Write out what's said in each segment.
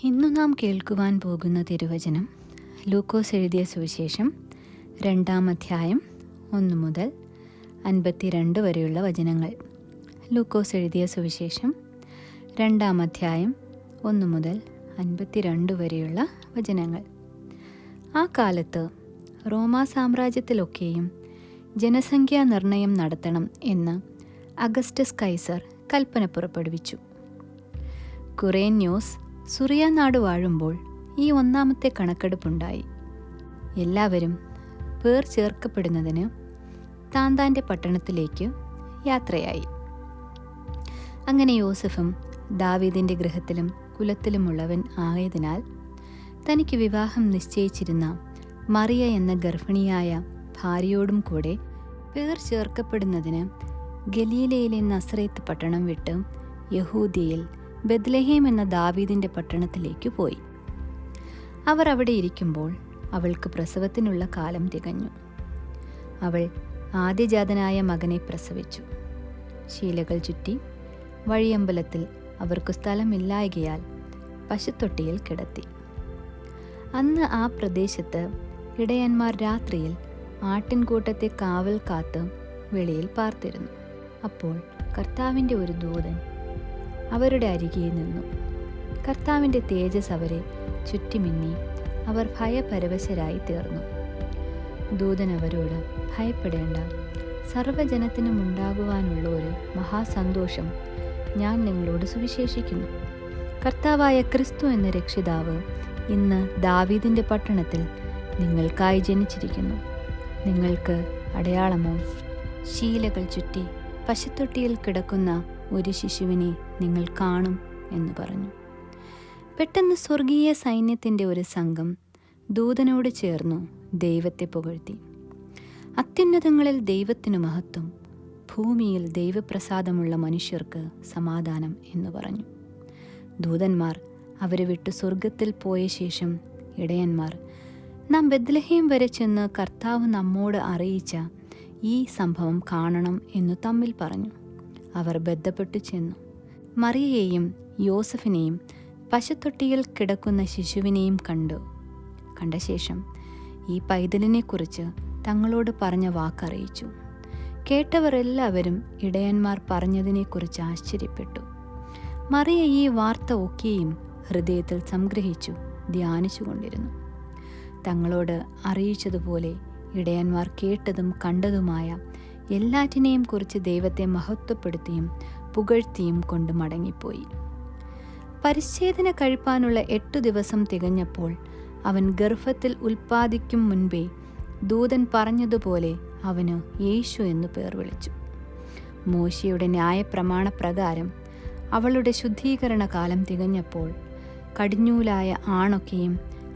ഇന്നു നാം കേൾക്കുവാൻ പോകുന്ന തിരുവചനം ലൂക്കോസ് എഴുതിയ സുവിശേഷം 2-ാം അധ്യായം 1 മുതൽ 52 വരെയുള്ള വചനങ്ങൾ. ലൂക്കോസ് എഴുതിയ സുവിശേഷം 2-ാം അധ്യായം 1 മുതൽ 52 വരെയുള്ള വചനങ്ങൾ. ആ കാലത്ത് റോമാ സാമ്രാജ്യത്തിലൊക്കെയും ജനസംഖ്യാ നിർണയം നടത്തണം എന്ന് അഗസ്റ്റസ് കൈസർ കൽപ്പന പുറപ്പെടുവിച്ചു. കുറേന്യോസ് സുറിയ നാട് വാഴുമ്പോൾ ഈ ഒന്നാമത്തെ കണക്കെടുപ്പുണ്ടായി. എല്ലാവരും പേർ ചേർക്കപ്പെടുന്നതിന് താന്താൻ്റെ പട്ടണത്തിലേക്ക് യാത്രയായി. അങ്ങനെ യോസഫും ദാവീദിൻ്റെ ഗൃഹത്തിലും കുലത്തിലുമുള്ളവൻ ആയതിനാൽ തനിക്ക് വിവാഹം നിശ്ചയിച്ചിരുന്ന മറിയ എന്ന ഗർഭിണിയായ ഭാര്യയോടും കൂടെ പേർ ചേർക്കപ്പെടുന്നതിന് ഗലീലയിലെ നസറേത്ത് പട്ടണം വിട്ട് യഹൂദിയയിൽ ബെത്ലഹേം എന്ന ദാവീദിൻ്റെ പട്ടണത്തിലേക്ക് പോയി. അവർ അവിടെ ഇരിക്കുമ്പോൾ അവൾക്ക് പ്രസവത്തിനുള്ള കാലം തികഞ്ഞു. അവൾ ആദ്യജാതനായ മകനെ പ്രസവിച്ചു. ശീലകൾ ചുറ്റി വഴിയമ്പലത്തിൽ അവർക്ക് സ്ഥലമില്ലായകയാൽ പശുത്തൊട്ടിയിൽ കിടത്തി. അന്ന് ആ പ്രദേശത്ത് ഇടയന്മാർ രാത്രിയിൽ ആട്ടിൻകൂട്ടത്തെ കാവൽ കാത്ത് വെളിയിൽ പാർത്തിരുന്നു. അപ്പോൾ കർത്താവിൻ്റെ ഒരു ദൂതൻ അവരുടെ അരികെ നിന്നു. കർത്താവിൻ്റെ തേജസ് അവരെ ചുറ്റിമിന്നി അവർ ഭയപരവശരായി തീർന്നു. ദൂതൻ അവരോട്, ഭയപ്പെടേണ്ട, സർവ്വജനത്തിനും ഉണ്ടാകുവാനുള്ള ഒരു മഹാസന്തോഷം ഞാൻ നിങ്ങളോട് സുവിശേഷിക്കുന്നു. കർത്താവായ ക്രിസ്തു എന്ന രക്ഷിതാവ് ഇന്ന് ദാവീദിൻ്റെ പട്ടണത്തിൽ നിങ്ങൾക്കായി ജനിച്ചിരിക്കുന്നു. നിങ്ങൾക്ക് അടയാളമോ, ശീലകൾ ചുറ്റി പശുത്തൊട്ടിയിൽ കിടക്കുന്ന ഒരു ശിശുവിനെ നിങ്ങൾ കാണും എന്ന് പറഞ്ഞു. പെട്ടെന്ന് സ്വർഗീയ സൈന്യത്തിൻ്റെ ഒരു സംഘം ദൂതനോട് ചേർന്നു ദൈവത്തെ പുകഴ്ത്തി. അത്യുന്നതങ്ങളിൽ ദൈവത്തിനു മഹത്വം, ഭൂമിയിൽ ദൈവപ്രസാദമുള്ള മനുഷ്യർക്ക് സമാധാനം എന്ന് പറഞ്ഞു. ദൂതന്മാർ അവരെ വിട്ടു സ്വർഗത്തിൽ പോയ ശേഷം ഇടയന്മാർ, നാം ബെത്ലഹേം വരെ ചെന്ന് കർത്താവ് നമ്മോട് അറിയിച്ച ഈ സംഭവം കാണണം എന്നു തമ്മിൽ പറഞ്ഞു. അവർ ബന്ധപ്പെട്ടു ചെന്നു. മറിയയെയും യോസഫിനെയും പശുത്തൊട്ടിയിൽ കിടക്കുന്ന ശിശുവിനെയും കണ്ട ശേഷം ഈ പൈതലിനെക്കുറിച്ച് തങ്ങളോട് പറഞ്ഞ വാക്കറിയിച്ചു. കേട്ടവർ എല്ലാവരും ഇടയന്മാർ പറഞ്ഞതിനെക്കുറിച്ച് ആശ്ചര്യപ്പെട്ടു. മറിയ ഈ വാർത്ത ഒക്കെയും ഹൃദയത്തിൽ സംഗ്രഹിച്ചു ധ്യാനിച്ചുകൊണ്ടിരുന്നു. തങ്ങളോട് അറിയിച്ചതുപോലെ ഇടയന്മാർ കേട്ടതും കണ്ടതുമായ എല്ലാറ്റിനെയും കുറിച്ച് ദൈവത്തെ മഹത്വപ്പെടുത്തിയും പുകഴ്ത്തിയും കൊണ്ട് മടങ്ങിപ്പോയി. പരിച്ഛേദന കഴിപ്പാനുള്ള 8 ദിവസം തികഞ്ഞപ്പോൾ അവൻ ഗർഭത്തിൽ ഉൽപ്പാദിക്കും മുൻപേ ദൂതൻ പറഞ്ഞതുപോലെ അവന് യേശു എന്നു പേർ വിളിച്ചു. മോശയുടെ ന്യായപ്രമാണ പ്രകാരം അവളുടെ ശുദ്ധീകരണ കാലം തികഞ്ഞപ്പോൾ കടിഞ്ഞൂലായ ആണൊക്കെയും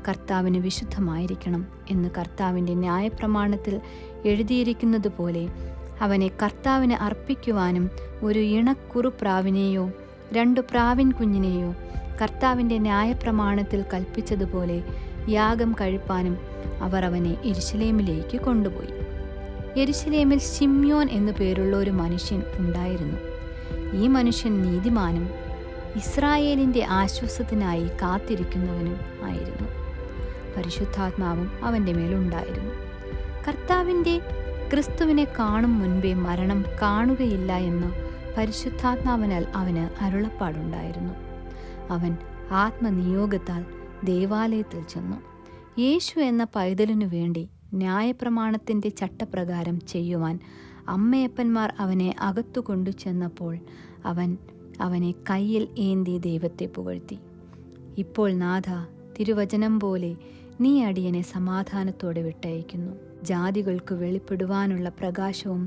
കർത്താവിന് വിശുദ്ധമായിരിക്കണം എന്ന് കർത്താവിൻ്റെ ന്യായപ്രമാണത്തിൽ എഴുതിയിരിക്കുന്നത് പോലെ അവനെ കർത്താവിന് അർപ്പിക്കുവാനും ഒരു ഇണക്കുറുപ്രാവിനെയോ 2 പ്രാവിൻ കുഞ്ഞിനെയോ കർത്താവിൻ്റെ ന്യായപ്രമാണത്തിൽ കൽപ്പിച്ചതുപോലെ യാഗം കഴിപ്പാനും അവർ അവനെ യെരുശലേമിലേക്ക് കൊണ്ടുപോയി. യെരുശലേമിൽ ശിമ്യോൻ എന്നു പേരുള്ള ഒരു മനുഷ്യൻ ഉണ്ടായിരുന്നു. ഈ മനുഷ്യൻ നീതിമാനും ഇസ്രായേലിൻ്റെ ആശ്വാസത്തിനായി കാത്തിരിക്കുന്നവനും ആയിരുന്നു. പരിശുദ്ധാത്മാവും അവൻ്റെ മേലുണ്ടായിരുന്നു. കർത്താവിൻ്റെ ക്രിസ്തുവിനെ കാണും മുൻപേ മരണം കാണുകയില്ല എന്ന് പരിശുദ്ധാത്മാവിനാൽ അവന് അരുളപ്പാടുണ്ടായിരുന്നു. അവൻ ആത്മനിയോഗത്താൽ ദേവാലയത്തിൽ ചെന്നു. യേശു എന്ന പൈതലിനു വേണ്ടി ന്യായപ്രമാണത്തിൻ്റെ ചട്ടപ്രകാരം ചെയ്യുവാൻ അമ്മയപ്പന്മാർ അവനെ അകത്തു കൊണ്ടു ചെന്നപ്പോൾ അവൻ അവനെ കയ്യിൽ ഏന്തി ദൈവത്തെ പുകഴ്ത്തി. ഇപ്പോൾ നാഥ, തിരുവചനം പോലെ നീ അടിയനെ സമാധാനത്തോടെ വിട്ടയക്കുന്നു. ജാതികൾക്ക് വെളിപ്പെടുവാനുള്ള പ്രകാശവും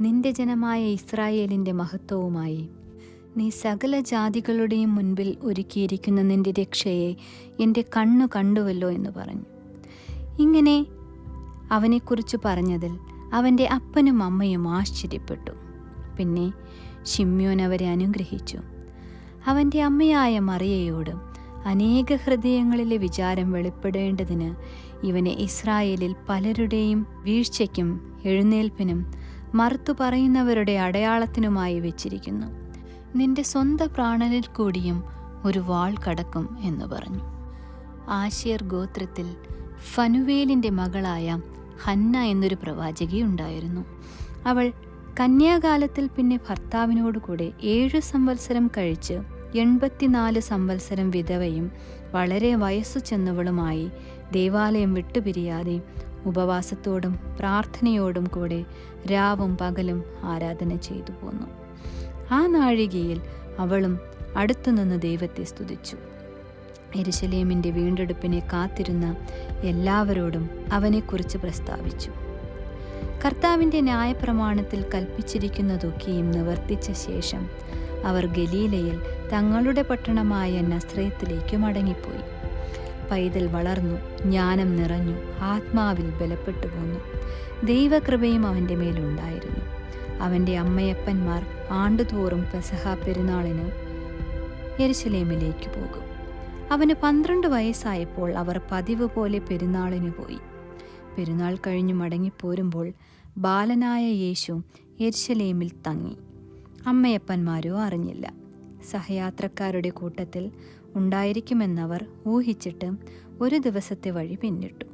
നിന്റെ ജനമായ ഇസ്രായേലിൻ്റെ മഹത്വവുമായി നീ സകല ജാതികളുടെയും മുൻപിൽ ഒരുക്കിയിരിക്കുന്ന നിന്റെ രക്ഷയെ എൻ്റെ കണ്ണു കണ്ടുവല്ലോ എന്ന് പറഞ്ഞു. ഇങ്ങനെ അവനെക്കുറിച്ച് പറഞ്ഞതിൽ അവൻ്റെ അപ്പനും അമ്മയും ആശ്ചര്യപ്പെട്ടു. പിന്നെ ശിമ്യോൻ അവരെ അനുഗ്രഹിച്ചു. അവൻ്റെ അമ്മയായ മറിയയോട്, അനേക ഹൃദയങ്ങളിലെ വിചാരം വെളിപ്പെടേണ്ടതിന് ഇവനെ ഇസ്രായേലിൽ പലരുടെയും വീഴ്ചയ്ക്കും എഴുന്നേൽപ്പിനും മറുത്തു പറയുന്നവരുടെ അടയാളത്തിനുമായി വെച്ചിരിക്കുന്നു. നിന്റെ സ്വന്തം പ്രാണനിൽ കൂടിയും ഒരു വാൾ കടക്കും എന്ന് പറഞ്ഞു. ആശേർ ഗോത്രത്തിൽ ഫനുവേലിൻ്റെ മകളായ ഹന്ന എന്നൊരു പ്രവാചകിയുണ്ടായിരുന്നു. അവൾ കന്യാകാലത്തിൽ പിന്നെ ഭർത്താവിനോടുകൂടെ 7 സംവത്സരം കഴിച്ച് 84 സംവത്സരം വിധവയും വളരെ വയസ്സു ചെന്നവളുമായി ദേവാലയം വിട്ടുപിരിയാതെ ഉപവാസത്തോടും പ്രാർത്ഥനയോടും കൂടെ രാവും പകലും ആരാധന ചെയ്തു പോന്നു. ആ നാഴികയിൽ അവളും അടുത്തുനിന്ന് ദൈവത്തെ സ്തുതിച്ചു. യെരുശലേമിൻ്റെ വീണ്ടെടുപ്പിനെ കാത്തിരുന്ന എല്ലാവരോടും അവനെക്കുറിച്ച് പ്രസ്താവിച്ചു. കർത്താവിൻ്റെ ന്യായപ്രമാണത്തിൽ കൽപ്പിച്ചിരിക്കുന്നതൊക്കെയും നിവർത്തിച്ച ശേഷം അവർ ഗലീലയിൽ തങ്ങളുടെ പട്ടണമായ നസ്രയത്തിലേക്ക് മടങ്ങിപ്പോയി. പൈതൽ വളർന്നു, ജ്ഞാനം നിറഞ്ഞു, ആത്മാവിൽ ബലപ്പെട്ടു പോന്നു. ദൈവകൃപയും അവൻ്റെ മേലുണ്ടായിരുന്നു. അവൻ്റെ അമ്മയപ്പന്മാർ ആണ്ടുതോറും പെസഹ പെരുന്നാളിന് യെരുശലേമിലേക്ക് പോകും. അവന് 12 വയസ്സായപ്പോൾ അവർ പതിവ് പോലെ പെരുന്നാളിന് പോയി. പെരുന്നാൾ കഴിഞ്ഞു മടങ്ങിപ്പോരുമ്പോൾ ബാലനായ യേശു യെരുശലേമിൽ തങ്ങി. അമ്മയപ്പന്മാരോ അറിഞ്ഞില്ല. സഹയാത്രക്കാരുടെ കൂട്ടത്തിൽ ഉണ്ടായിരിക്കുമെന്നവർ ഊഹിച്ചിട്ട് ഒരു ദിവസത്തെ വഴി പിന്നിട്ടു.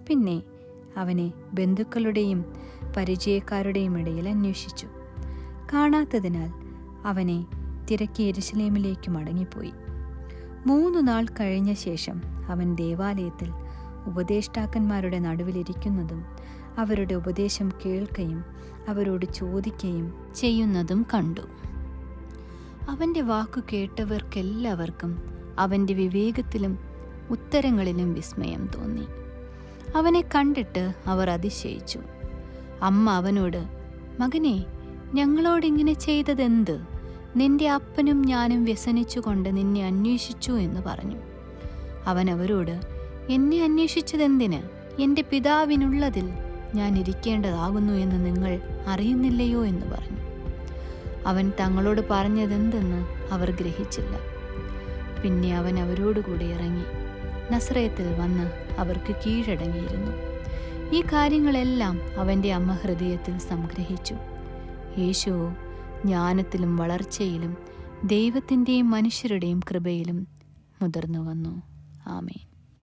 പിന്നെ അവനെ ബന്ധുക്കളുടെയും പരിചയക്കാരുടെയും ഇടയിൽ അന്വേഷിച്ചു. കാണാത്തതിനാൽ അവനെ തിരക്കി യെരുശലേമിലേക്ക് മടങ്ങിപ്പോയി. 3 നാൾ കഴിഞ്ഞ ശേഷം അവൻ ദേവാലയത്തിൽ ഉപദേഷ്ടാക്കന്മാരുടെ നടുവിലിരിക്കുന്നതും അവരുടെ ഉപദേശം കേൾക്കുകയും അവരോട് ചോദിക്കുകയും ചെയ്യുന്നതും കണ്ടു. അവൻ്റെ വാക്കു കേട്ടവർക്കെല്ലാവർക്കും അവൻ്റെ വിവേകത്തിലും ഉത്തരങ്ങളിലും വിസ്മയം തോന്നി. അവനെ കണ്ടിട്ട് അവർ അതിശയിച്ചു. അമ്മ അവനോട്, മകനെ, ഞങ്ങളോടിങ്ങനെ ചെയ്തതെന്ത്? നിന്റെ അപ്പനും ഞാനും വ്യസനിച്ചുകൊണ്ട് നിന്നെ അന്വേഷിച്ചു എന്ന് പറഞ്ഞു. അവൻ അവരോട്, എന്നെ അന്വേഷിച്ചതെന്തിന്? എൻ്റെ പിതാവിനുള്ളതിൽ ഞാൻ ഇരിക്കേണ്ടതാകുന്നു എന്ന് നിങ്ങൾ അറിയുന്നില്ലയോ എന്ന് പറഞ്ഞു. അവൻ തങ്ങളോട് പറഞ്ഞതെന്തെന്ന് അവർ ഗ്രഹിച്ചില്ല. പിന്നെ അവൻ അവരോടുകൂടി ഇറങ്ങി നസ്രയത്തിൽ വന്ന് അവർക്ക് കീഴടങ്ങിയിരുന്നു. ഈ കാര്യങ്ങളെല്ലാം അവൻ്റെ അമ്മ ഹൃദയത്തിൽ സംഗ്രഹിച്ചു. യേശുവോ ജ്ഞാനത്തിലും വളർച്ചയിലും ദൈവത്തിൻ്റെയും മനുഷ്യരുടെയും കൃപയിലും മുതിർന്നു വന്നു. ആമേൻ.